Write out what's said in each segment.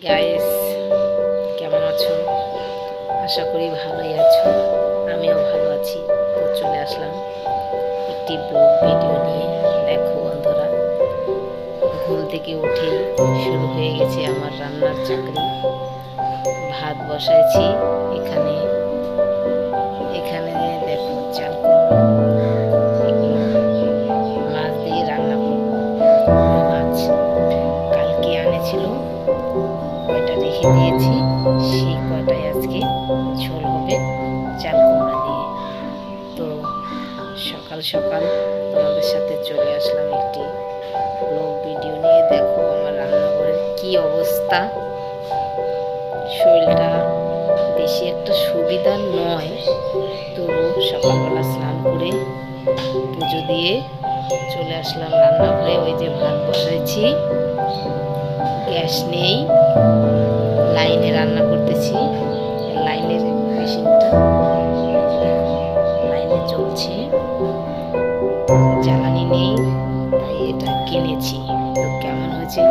Guys, কেমন আছো? আশা করি ভালোই আছো। আমিও ভালো আছি। তো চলে আসলাম একটি ব্লগ ভিডিও নিয়ে। দেখো বন্ধুরা, ঘুম থেকে উঠে শুরু হয়ে গেছে আমার রান্নার চাকরি। ভাত বসাইছি এখানে। এখানে দেখো চাল কুমড়ো, এগুলো মাছ দিয়ে রান্না করবো। মাছ কালকে আনেছিল, কয়টা রেখে দিয়েছি, সেই কয়টাই আজকে ঝোল হবে চাল কুমড়া দিয়ে। তো সকাল সকাল তোমাদের সাথে চলে আসলাম একটি ব্লগ ভিডিও নিয়ে। দেখো আমার রান্নাঘরের কি অবস্থা। শরীরটা বেশি একটা সুবিধার নয়, তবু সকালবেলা স্নান করে পুজো দিয়ে চলে আসলাম রান্নাঘরে। ওই যে ভাত বসাইছি, গ্যাস নেই, লাইনে রান্না করতেছি। লাইনের মেশিনটা লাইনে চলছে, জ্বালানি নেই, তাই এটা কিনেছি। তো কেমন হয়েছে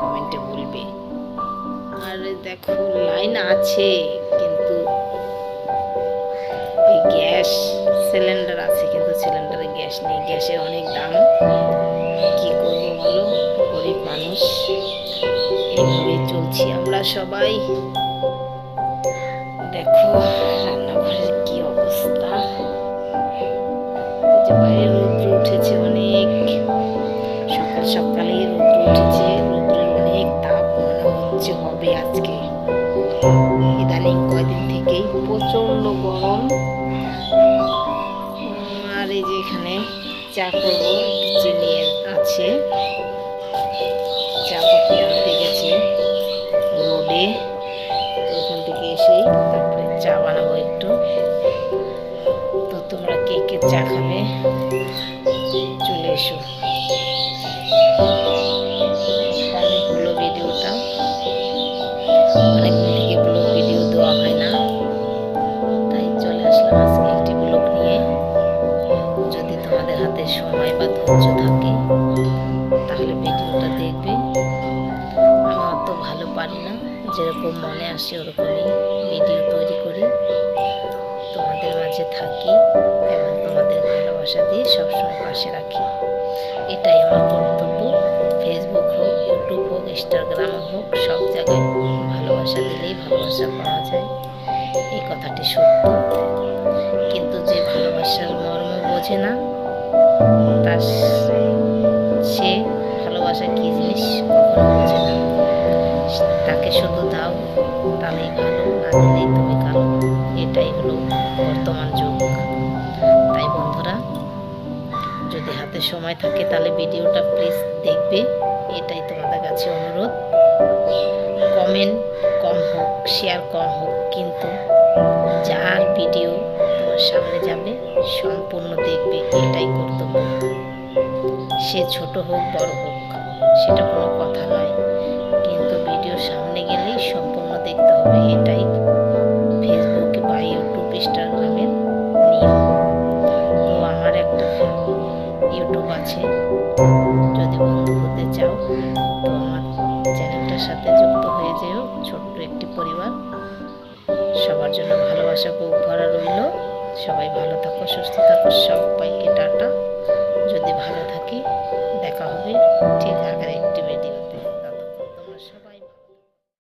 কমেন্টে বলবে। আর দেখো লাইন আছে, কিন্তু এই গ্যাস সিলিন্ডার আছে, কিন্তু সিলিন্ডারে গ্যাস নেই। গ্যাসের অনেক দাম, কি করবো বলো, গরিব মানুষ। এইভাবে চলছি আমরা সবাই। দেখো রান্নাঘরের কি অবস্থা। যে বাইরে রৌদ্র উঠেছে অনেক, সকাল সকালে রৌদ্র উঠেছে। রৌদ্রের অনেক তাপ, মনে হচ্ছে হবে আজকে। ইদানিং কয়দিন থেকেই প্রচন্ড গরম। আর এই যে এখানে চা করবো, চিনি আছে, চা পাতি আনতে গেছে রোডে। ওখান থেকে এসেই তারপরে চা বানাবো একটু। তো তোমরা কে কে চা খাবে চলে এসো। হলো ভিডিওটা, অনেকদিন থেকে ব্লগ ভিডিও দেওয়া হয় না, তাই চলে আসলাম আজকে একটি ব্লগ নিয়ে। যদি তোমাদের হাতে সময় বা ধৈর্য থাকে তাহলে ভিডিওটা দেখবে। আমি অত ভালো পারি না, যেরকম মনে আসে ওরকমই ভিডিও তৈরি করি, তোমাদের মাঝে থাকি এবং তোমাদের ভালোবাসা দিয়ে সবসময় পাশে রাখি। এটাই আমার কর্তব্য। ফেসবুক হোক, ইউটিউব হোক, ইনস্টাগ্রাম হোক, সব জায়গায় ভালোবাসা দিলেই ভালোবাসা পাওয়া যায়, এই কথাটি সত্য। কিন্তু যে ভালোবাসার মর্ম বোঝে না, তার সে ভালোবাসা কি জিনিস কখনো বোঝে না। তাকে শুধু দাও, তাহলেই ভালো, না দিলেই তুমি কালো। এটাই হলো বর্তমান যুগ। তাই বন্ধুরা, যদি হাতে সময় থাকে তাহলে ভিডিওটা প্লিজ দেখবে, এটাই তোমাদের কাছে অনুরোধ। কমেন্ট কম হোক, শেয়ার কম হোক, কিন্তু যার ভিডিও তোমার সামনে যাবে সম্পূর্ণ দেখবে, এটাই কর্তব্য। সে ছোট হোক বড় হোক সেটা কোনো কথা নয়, কিন্তু ভিডিও সামনে গেলেই সম্পূর্ণ দেখতে হবে, এটাই ফেসবুক বা ইউটিউব ইনস্টাগ্রামের নিয়ম। তো আমার একটা ইউটিউব আছে, যদি বন্ধু হতে চাও তো আমার চ্যানেলটার সাথে যুক্ত হয়ে যেও। ছোট্ট একটি পরিবার, সবার জন্য ভালোবাসা বুক ভরা রইল। সবাই ভালো থাকো, সুস্থ থাকো, সবাইকে টাটা। যদি ভালো থাকি দেখা হবে ঠিক আগের